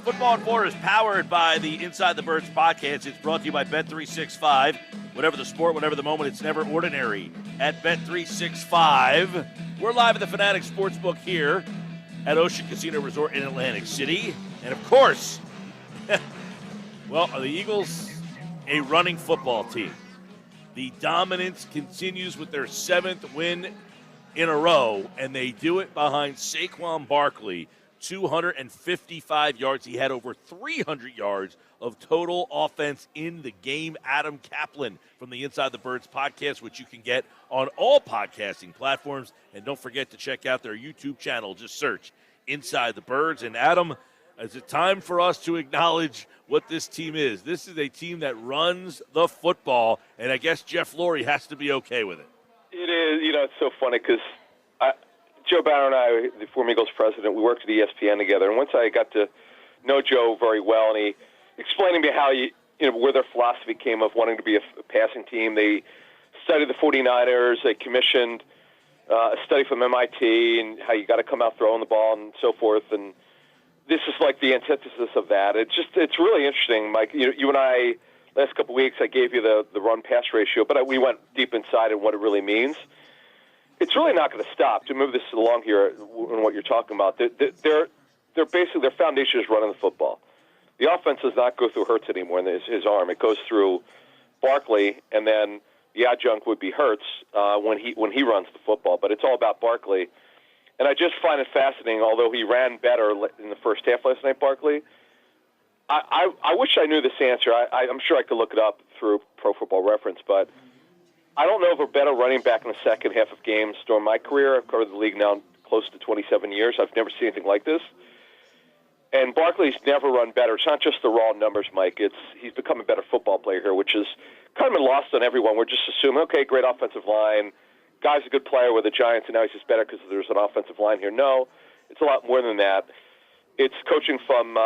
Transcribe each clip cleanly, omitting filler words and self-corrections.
Football and 4 is powered by the Inside the Birds podcast. It's brought to you by Bet365. Whatever the sport, whatever the moment, it's never ordinary at Bet365. We're live at the Fanatic Sportsbook here at Ocean Casino Resort in Atlantic City. And, of course, well, are the Eagles a running football team? The dominance continues with their 7th win in a row, and they do it behind Saquon Barkley. 255 yards. He had over 300 yards of total offense in the game. Adam Caplan from the Inside the Birds podcast, which you can get on all podcasting platforms. And don't forget to check out their YouTube channel. Just search Inside the Birds. And Adam, is it time for us to acknowledge what this team is? This is a team that runs the football, and I guess Jeff Lurie has to be okay with it. It is. It's so funny because Joe Banner and I, the former Eagles president, we worked at ESPN together. And once I got to know Joe very well, and he explained to me how where their philosophy came of wanting to be a passing team. They studied the 49ers. They commissioned a study from MIT and how you got to come out throwing the ball and so forth. And this is like the antithesis of that. It's really interesting, Mike. You and I, last couple of weeks, I gave you the run-pass ratio, but we went deep inside in what it really means. It's really not going to stop. To move this along here in what you're talking about, they're basically, their foundation is running the football. The offense does not go through Hurts anymore in his arm. It goes through Barkley, and then the adjunct would be Hurts when he runs the football. But it's all about Barkley. And I just find it fascinating, although he ran better in the first half last night, Barkley. I wish I knew this answer. I'm sure I could look it up through Pro Football Reference, but I don't know of a better running back in the second half of games during my career. I've covered the league now close to 27 years. I've never seen anything like this. And Barkley's never run better. It's not just the raw numbers, Mike. He's become a better football player here, which is kind of been lost on everyone. We're just assuming, okay, great offensive line. Guy's a good player with the Giants, and now he's just better because there's an offensive line here. No, it's a lot more than that. It's coaching from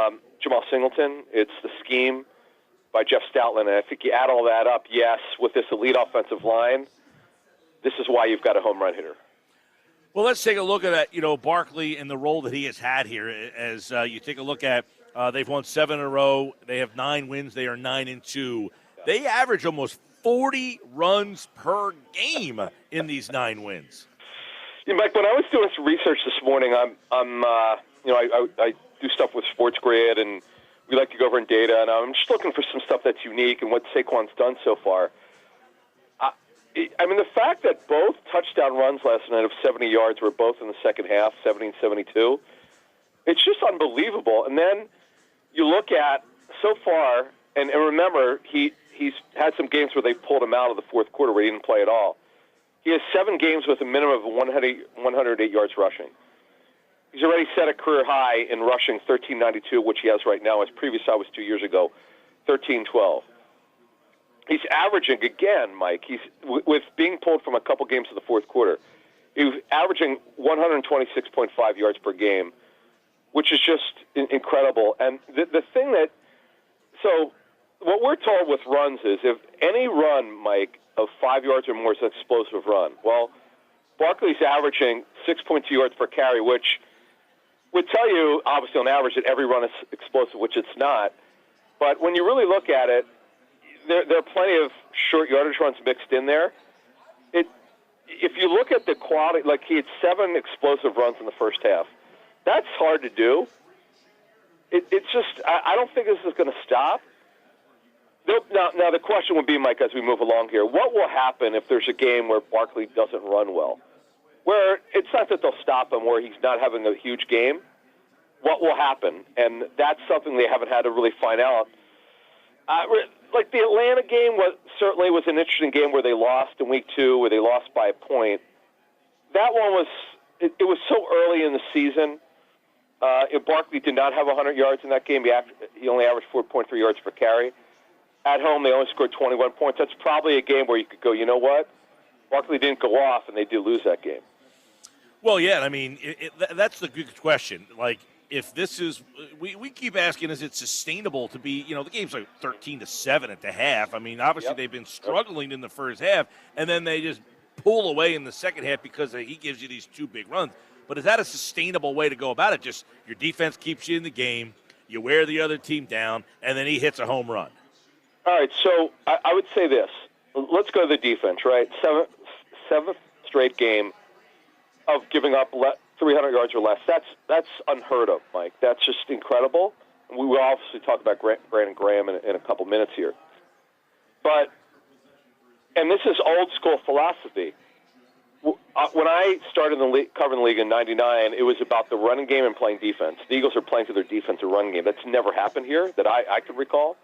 Jamal Singleton. It's the scheme by Jeff Stoutland, and I think you add all that up, yes, with this elite offensive line, this is why you've got a home run hitter. Well, let's take a look at Barkley and the role that he has had here. As you take a look at, they've won 7 in a row. They have 9 wins. They are 9-2. They average almost 40 runs per game in these 9 wins. Yeah, Mike, when I was doing some research this morning, I do stuff with Sports Grid, and we like to go over in data, and I'm just looking for some stuff that's unique and what Saquon's done so far. The fact that both touchdown runs last night of 70 yards were both in the second half, 70 and 72, it's just unbelievable. And then you look at so far, and remember, he's had some games where they pulled him out of the fourth quarter where he didn't play at all. He has 7 games with a minimum of 108 yards rushing. He's already set a career high in rushing, 1392, which he has right now. His previous high was 2 years ago, 1312. He's averaging, again, Mike, he's with being pulled from a couple games in the fourth quarter, he's averaging 126.5 yards per game, which is just incredible. And the thing that, so what we're told with runs is if any run, Mike, of 5 yards or more is an explosive run. Well, Barkley's averaging 6.2 yards per carry, which would tell you, obviously, on average, that every run is explosive, which it's not. But when you really look at it, there are plenty of short yardage runs mixed in there. If you look at the quality, like he had 7 explosive runs in the first half. That's hard to do. It's just, I don't think this is going to stop. Now, the question would be, Mike, as we move along here, what will happen if there's a game where Barkley doesn't run well? Where it's not that they'll stop him where he's not having a huge game. What will happen? And that's something they haven't had to really find out. Like the Atlanta game certainly was an interesting game where they lost in week 2, where they lost by a point. That one was it was so early in the season. Barkley did not have 100 yards in that game. He only averaged 4.3 yards per carry. At home, they only scored 21 points. That's probably a game where you could go, you know what? Barkley didn't go off, and they did lose that game. Well, yeah, that's the good question. Like, if this is, we keep asking, is it sustainable to be, the game's like 13-7 at the half. Obviously they've been struggling in the first half, and then they just pull away in the second half because he gives you these 2 big runs. But is that a sustainable way to go about it? Just your defense keeps you in the game. you wear the other team down, and then he hits a home run. All right, so I would say this. Let's go to the defense, right? Seventh straight game of giving up 300 yards or less. That's unheard of, Mike. That's just incredible. We will obviously talk about Brandon Graham in a couple minutes here. And this is old school philosophy. When I started covering the league in '99, it was about the running game and playing defense. The Eagles are playing to their defensive running game. That's never happened here that I could recall.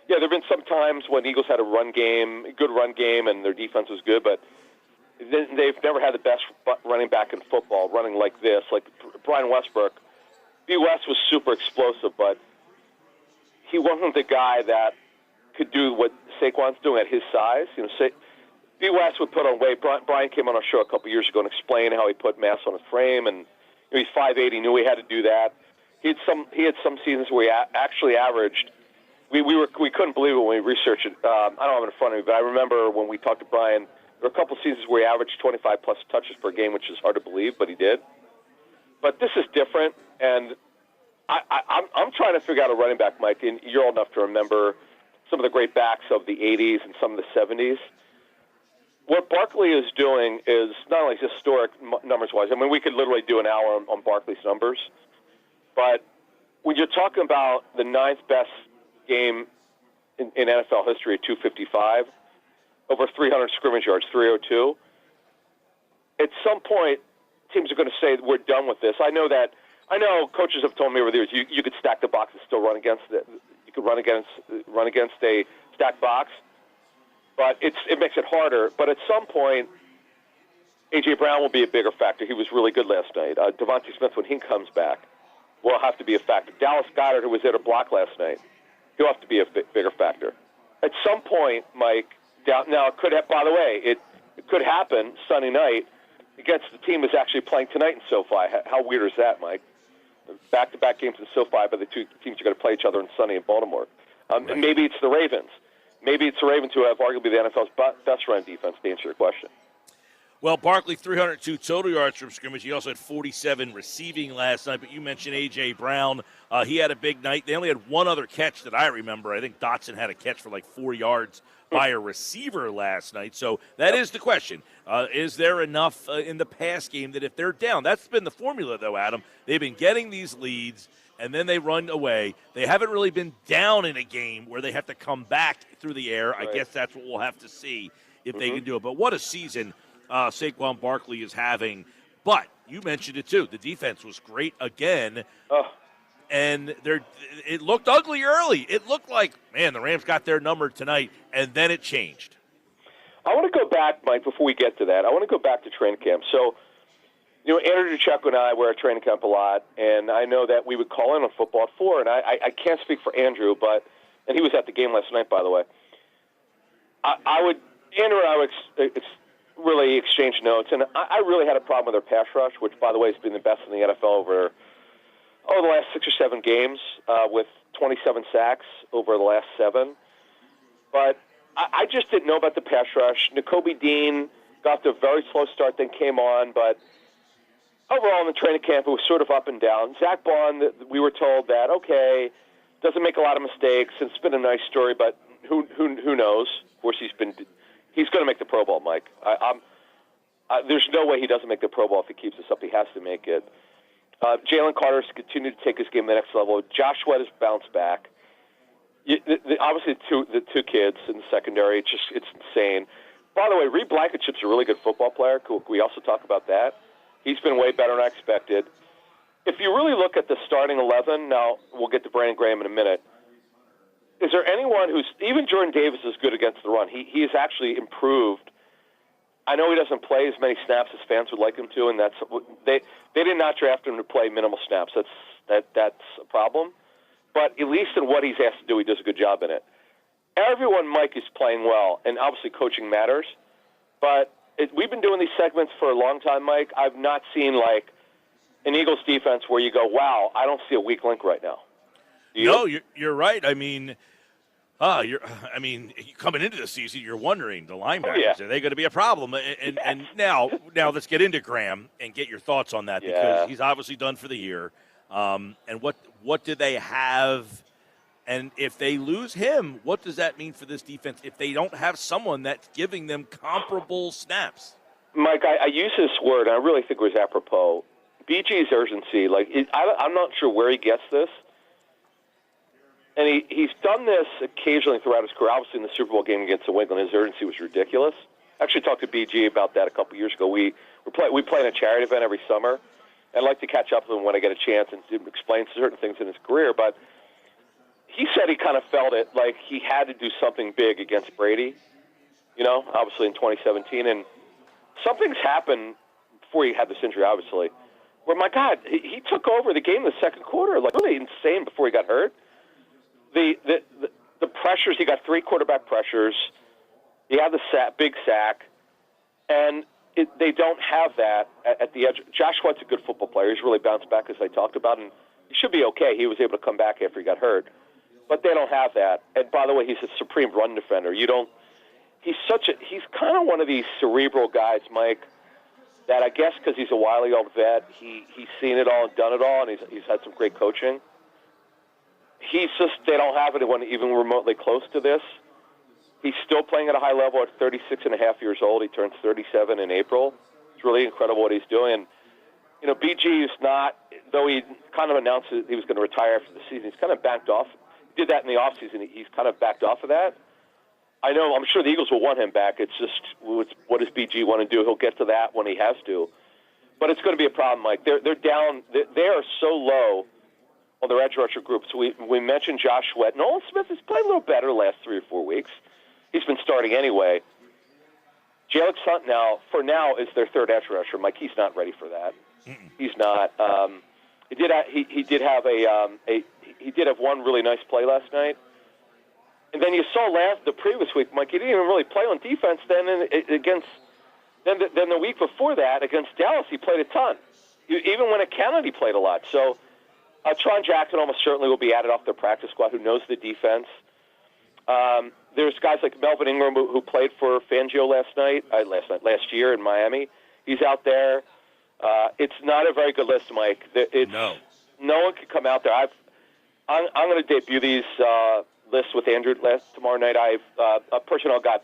Yeah, there have been some times when Eagles had a good run game, and their defense was good, but they've never had the best running back in football, running like this. Like Brian Westbrook. B. West was super explosive, but he wasn't the guy that could do what Saquon's doing at his size. B. West would put on weight. Brian came on our show a couple years ago and explained how he put mass on his frame, and he's 5'8". He knew he had to do that. He had some seasons where he actually averaged. We couldn't believe it when we researched it. I don't have it in front of me, but I remember when we talked to Brian, there were a couple seasons where he averaged 25-plus touches per game, which is hard to believe, but he did. But this is different, and I'm trying to figure out a running back, Mike, and you're old enough to remember some of the great backs of the 80s and some of the 70s. What Barkley is doing is not only historic numbers-wise. I mean, we could literally do an hour on Barkley's numbers, but when you're talking about the ninth best game in NFL history at 255, over 300 scrimmage yards, 302. At some point, teams are going to say we're done with this. I know coaches have told me over the years you could stack the box and still run against it. You could run against a stacked box, but it makes it harder. But at some point, A.J. Brown will be a bigger factor. He was really good last night. Devontae Smith, when he comes back, will have to be a factor. Dallas Goedert, who was there to block last night, he'll have to be a bigger factor. At some point, Mike, now it could have, by the way, it could happen Sunday night against the team that's actually playing tonight in SoFi. How weird is that, Mike? Back-to-back games in SoFi, but the two teams are going to play each other on Sunday in Baltimore. Right. And maybe it's the Ravens. Maybe it's the Ravens who have arguably the NFL's best run defense, to answer your question. Well, Barkley, 302 total yards from scrimmage. He also had 47 receiving last night. But you mentioned A.J. Brown. He had a big night. They only had one other catch that I remember. I think Dotson had a catch for like 4 yards by a receiver last night. So that is the question. Is there enough in the pass game that if they're down? That's been the formula, though, Adam. They've been getting these leads, and then they run away. They haven't really been down in a game where they have to come back through the air. Right. I guess that's what we'll have to see if they can do it. But what a season Saquon Barkley is having. But you mentioned it, too. The defense was great again. And it looked ugly early. It looked like, man, the Rams got their number tonight, and then it changed. I want to go back, Mike, before we get to that. I want to go back to training camp. So, Andrew Duchecko and I were at training camp a lot, and I know that we would call in on football at 4, and I can't speak for Andrew, and he was at the game last night, by the way. Andrew and I would really exchange notes, and I really had a problem with their pass rush, which, by the way, has been the best in the NFL over the last 6 or 7 games, with 27 sacks over the last 7. But I just didn't know about the pass rush. Nakobe Dean got to a very slow start, then came on, but overall in the training camp, it was sort of up and down. Zach Bond, we were told that, okay, doesn't make a lot of mistakes. It's been a nice story, but who knows? Of course, he's going to make the Pro Bowl, Mike. There's no way he doesn't make the Pro Bowl if he keeps this up. He has to make it. Jalen Carter's continued to take his game to the next level. Josh Sweat has bounced back. Obviously, the two kids in the secondary, it's insane. By the way, Reed Blankenship's a really good football player. Can we also talk about that? He's been way better than I expected. If you really look at the starting 11, now we'll get to Brandon Graham in a minute, is there anyone who's, even Jordan Davis is good against the run. He has actually improved. I know he doesn't play as many snaps as fans would like him to, and they did not draft him to play minimal snaps. That's a problem. But at least in what he's asked to do, he does a good job in it. Everyone, Mike, is playing well, and obviously coaching matters. But we've been doing these segments for a long time, Mike. I've not seen, like, an Eagles defense where you go, wow, I don't see a weak link right now. No, you're right. I mean, coming into the season, you're wondering, the linebackers, are they going to be a problem? And now let's get into Graham and get your thoughts on that, because he's obviously done for the year. And what What do they have? And if they lose him, what does that mean for this defense if they don't have someone that's giving them comparable snaps? Mike, I use this word, and I really think it was apropos. BG's urgency, I'm not sure where he gets this. And he's done this occasionally throughout his career. Obviously, in the Super Bowl game against New England, his urgency was ridiculous. I actually talked to BG about that a couple years ago. We play in a charity event every summer. I'd like to catch up with him when I get a chance and explain certain things in his career. But he said he kind of felt it like he had to do something big against Brady, obviously in 2017. And something's happened before he had this injury, obviously, where, my God, he took over the game in the second quarter, really insane before he got hurt. The pressures, he got 3 quarterback pressures. He had the big sack, and they don't have that at the edge. Josh Sweat's a good football player. He's really bounced back, as I talked about, and he should be okay. He was able to come back after he got hurt. But they don't have that. And by the way, he's a supreme run defender. He's kind of one of these cerebral guys, Mike, that I guess because he's a wily old vet, he's seen it all and done it all, and he's had some great coaching. They don't have anyone even remotely close to this. He's still playing at a high level at 36 and a half years old. He turns 37 in April. It's really incredible what he's doing. BG is not, though he kind of announced that he was going to retire after the season, he's kind of backed off. He did that in the offseason. He's kind of backed off of that. I'm sure the Eagles will want him back. It's just, what does BG want to do? He'll get to that when he has to. But it's going to be a problem, Mike. They're down. They are so low on their edge rusher group. So we mentioned Josh Sweat. Nolan Smith has played a little better the last 3 or 4 weeks. He's been starting anyway. Jalen Hunt for now, is their third edge rusher. Mike, he's not ready for that. Mm-mm. He's not. He did have one really nice play last night. And then you saw the previous week, Mike, he didn't even really play on defense. Then the week before that against Dallas, he played a ton. Even when it counted, he played a lot. So Tron Jackson almost certainly will be added off their practice squad, who knows the defense. There's guys like Melvin Ingram who played for Fangio last year in Miami. He's out there. It's not a very good list, Mike. No one can come out there. I'm going to debut these lists with Andrew tomorrow night. A personnel guy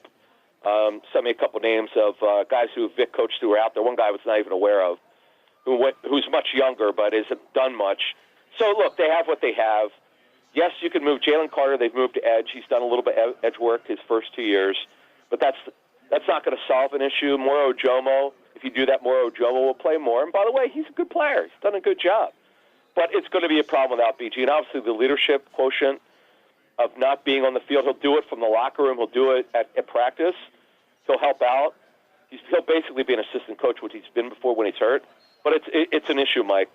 sent me a couple names of guys who Vic coached who were out there. One guy I was not even aware of, who's much younger but isn't done much. So, look, they have what they have. Yes, you can move Jalen Carter. They've moved to edge. He's done a little bit of edge work his first 2 years. But that's not going to solve an issue. Moro Ojomo, if you do that, Moro Ojomo will play more. And by the way, he's a good player. He's done a good job. But it's going to be a problem without BG. And obviously the leadership quotient of not being on the field, he'll do it from the locker room. He'll do it at practice. He'll help out. He'll basically be an assistant coach, which he's been before when he's hurt. But it's an issue, Mike.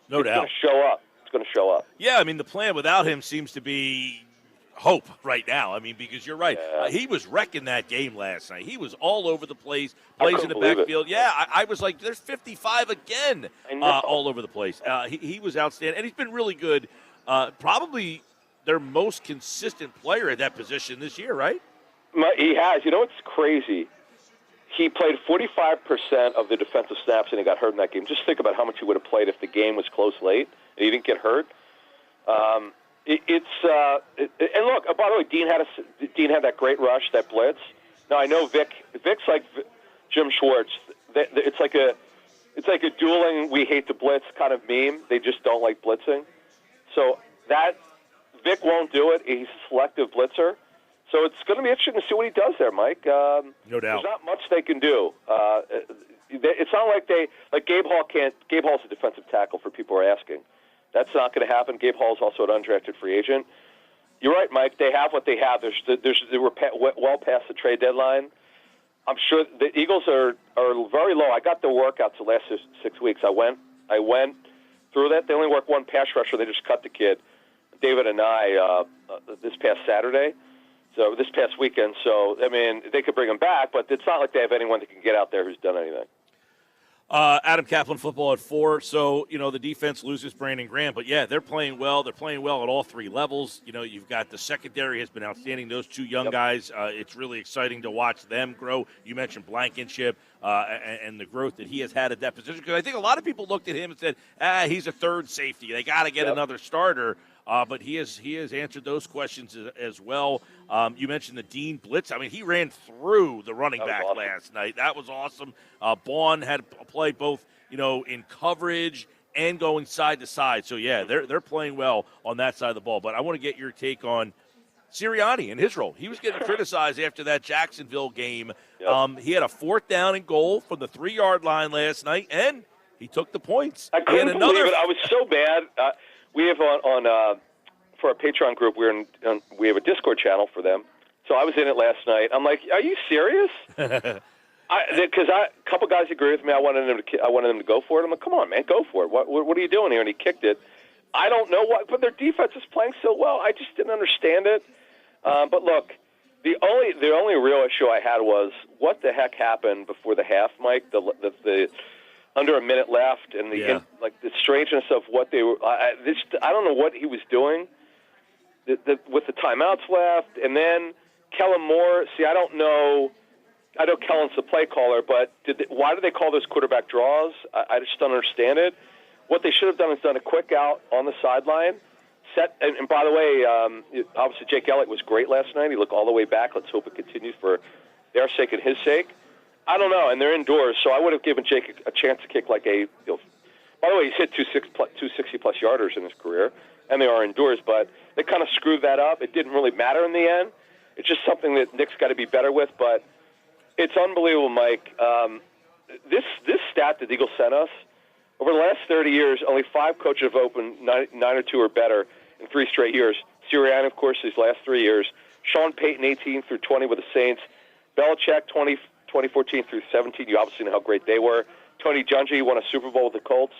No doubt. It's going to show up. It's going to show up. Yeah, the plan without him seems to be hope right now. Because you're right. Yeah. He was wrecking that game last night. He was all over the place, plays in the backfield. Yeah, I was like, there's 55 again all over the place. He was outstanding, and he's been really good. Probably their most consistent player at that position this year, right? He has. It's crazy. He played 45% of the defensive snaps, and he got hurt in that game. Just think about how much he would have played if the game was close late and he didn't get hurt. And look, by the way, Dean had that great rush, that blitz. Now I know Vic's like Jim Schwartz. It's like a dueling "we hate the blitz" kind of meme. They just don't like blitzing. So that Vic won't do it. He's a selective blitzer. So it's going to be interesting to see what he does there, Mike. No doubt. There's not much they can do. It's not like Gabe Hall can't. Gabe Hall's a defensive tackle for people who are asking. That's not going to happen. Gabe Hall's also an undrafted free agent. You're right, Mike. They have what they have. They were well past the trade deadline. I'm sure the Eagles are very low. I got the workouts the last 6 weeks. I went through that. They only work one pass rusher. They just cut the kid, David and I, this past Saturday. So this past weekend. So, they could bring him back, but it's not like they have anyone that can get out there who's done anything. Adam Caplan football at 4. So, the defense loses Brandon Graham. But, yeah, they're playing well. They're playing well at all 3 levels. You've got the secondary has been outstanding. Those 2 young guys, it's really exciting to watch them grow. You mentioned Blankenship and the growth that he has had at that position. Because I think a lot of people looked at him and said, he's a third safety. They got to get another starter. But he has answered those questions as well. You mentioned the Dean Blitz. I mean, he ran through the running back last night. That was awesome. Baun had played both, in coverage and going side to side. So, yeah, they're playing well on that side of the ball. But I want to get your take on Sirianni and his role. He was getting criticized after that Jacksonville game. Yep. He had a 4th down and goal from the 3-yard line last night, and he took the points. I couldn't believe it. I was so bad. We have on for our Patreon group, we have a Discord channel for them. So I was in it last night. I'm like, are you serious? Because a couple guys agree with me. I wanted them to go for it. I'm like, come on, man, go for it. What are you doing here? And he kicked it. I don't know what, but their defense is playing so well. I just didn't understand it. But look, the only real issue I had was what the heck happened before the half, Mike. The under a minute left, and the strangeness of what they were. I don't know what he was doing with the timeouts left, and then Kellen Moore. See, I don't know. I know Kellen's the play caller, but why do they call those quarterback draws? I just don't understand it. What they should have done is done a quick out on the sideline. And by the way, obviously Jake Elliott was great last night. He looked all the way back. Let's hope it continues for their sake and his sake. I don't know, and they're indoors, so I would have given Jake a chance to kick like a. By the way, he's hit 260-plus yarders in his career, and they are indoors, but they kind of screwed that up. It didn't really matter in the end. It's just something that Nick's got to be better with, but it's unbelievable, Mike. This stat that the Eagles sent us, over the last 30 years, only 5 coaches have opened 9 or 2 or better in 3 straight years. Sirianni, of course, these last 3 years. Sean Payton, 18 through 20 with the Saints. Belichick, 2014 through 17. You obviously know how great they were. Tony Dungy won a Super Bowl with the Colts,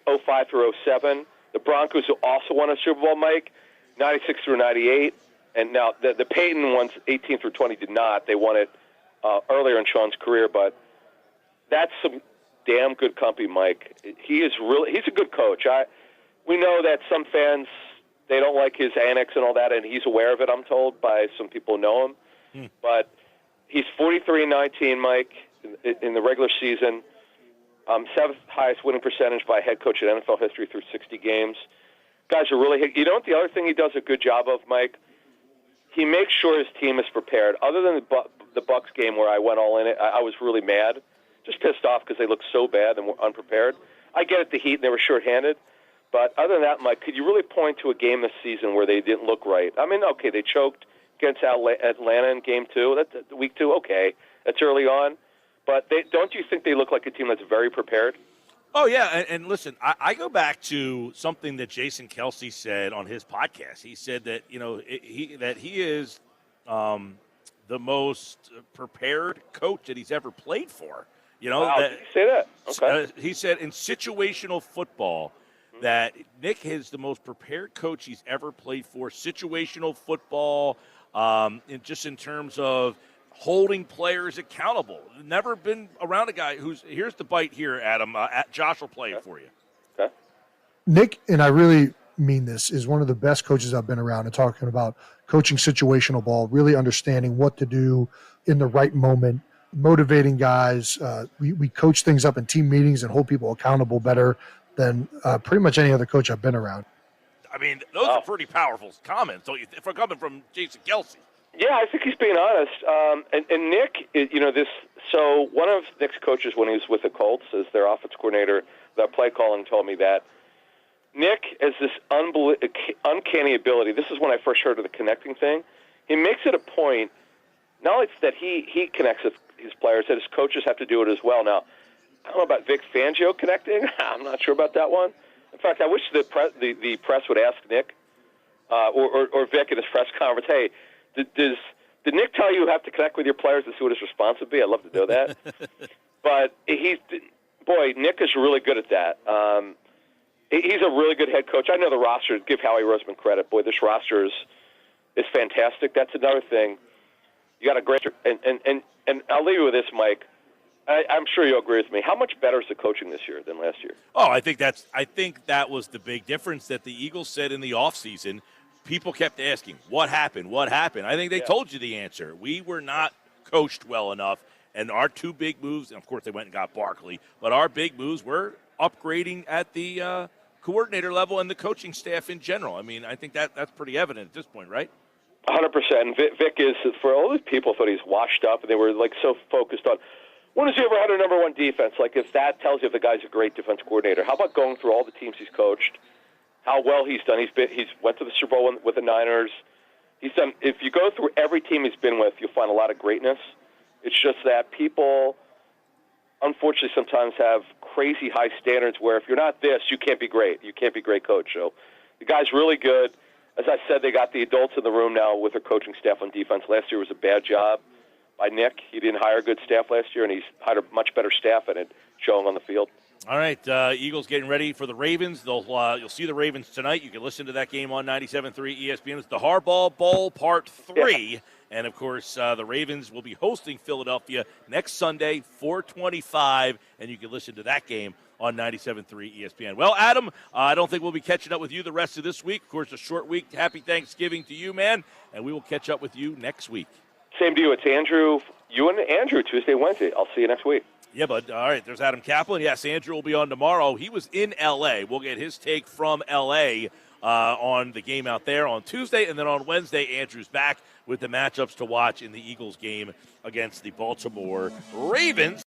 05 through 07. The Broncos, who also won a Super Bowl, Mike, 96 through 98. And now the Payton ones, 18 through 20, did not. They won it earlier in Sean's career, but that's some damn good company, Mike. He's a good coach. We know that some fans, they don't like his annex and all that, and he's aware of it, I'm told, by some people who know him. But he's 43-19, Mike, in the regular season. 7th highest winning percentage by a head coach in NFL history through 60 games. Guys are really – you know what the other thing he does a good job of, Mike? He makes sure his team is prepared. Other than the Bucs game where I went all in it, I was really mad. Just pissed off because they looked so bad and were unprepared. I get it, the Heat, and they were shorthanded. But other than that, Mike, could you really point to a game this season where they didn't look right? I mean, okay, they choked against Atlanta in Game 2. That's Week 2, okay. That's early on. But don't you think they look like a team that's very prepared? Oh, yeah, and listen, I go back to something that Jason Kelsey said on his podcast. He said that, he is the most prepared coach that he's ever played for. Wow, did he say that? Okay. He said in situational football that Nick is the most prepared coach he's ever played for. Situational football, just in terms of holding players accountable. Never been around a guy here's the bite here, Adam. Josh will play it for you. Okay. Nick, and I really mean this, is one of the best coaches I've been around, and talking about coaching situational ball, really understanding what to do in the right moment, motivating guys. We coach things up in team meetings and hold people accountable better than pretty much any other coach I've been around. I mean, those are pretty powerful comments, don't you? For coming from Jason Kelsey. Yeah, I think he's being honest. And Nick, so one of Nick's coaches when he was with the Colts as their offense coordinator, their play calling, told me that Nick has this uncanny ability. This is when I first heard of the connecting thing. He makes it a point, not only that he connects with his players, that his coaches have to do it as well. Now, I don't know about Vic Fangio connecting. I'm not sure about that one. In fact, I wish the press would ask Nick or Vic in his press conference, hey, did Nick tell you have to connect with your players to see what his response would be? I'd love to know that. But Nick is really good at that. He's a really good head coach. I know the roster. Give Howie Roseman credit. Boy, this roster is fantastic. That's another thing. You got a great and I'll leave you with this, Mike. I'm sure you'll agree with me. How much better is the coaching this year than last year? Oh, I think that was the big difference that the Eagles said in the offseason. People kept asking, what happened? What happened? I think they told you the answer. We were not coached well enough, and our two big moves, and of course they went and got Barkley, but our big moves were upgrading at the coordinator level and the coaching staff in general. I mean, I think that's pretty evident at this point, right? 100%. Vic is, for all these people thought he's washed up, and they were like so focused on, when has he ever had a number one defense? Like, if that tells you if the guy's a great defense coordinator, how about going through all the teams he's coached, how well he's done? He's went to the Super Bowl with the Niners. He's done. If you go through every team he's been with, you'll find a lot of greatness. It's just that people, unfortunately, sometimes have crazy high standards where if you're not this, you can't be great. You can't be a great coach. So the guy's really good. As I said, they got the adults in the room now with their coaching staff on defense. Last year was a bad job by Nick. He didn't hire good staff last year, and he's hired a much better staff, and it's showing on the field. All right, Eagles getting ready for the Ravens. You'll see the Ravens tonight. You can listen to that game on 97.3 ESPN. It's the Harbaugh Bowl Part 3. Yeah. And, of course, the Ravens will be hosting Philadelphia next Sunday, 4:25, and you can listen to that game on 97.3 ESPN. Well, Adam, I don't think we'll be catching up with you the rest of this week. Of course, a short week. Happy Thanksgiving to you, man, and we will catch up with you next week. Same to you. It's Andrew. You and Andrew, Tuesday, Wednesday. I'll see you next week. Yeah, bud. All right, there's Adam Caplan. Yes, Andrew will be on tomorrow. He was in L.A. We'll get his take from L.A. On the game out there on Tuesday. And then on Wednesday, Andrew's back with the matchups to watch in the Eagles game against the Baltimore Ravens.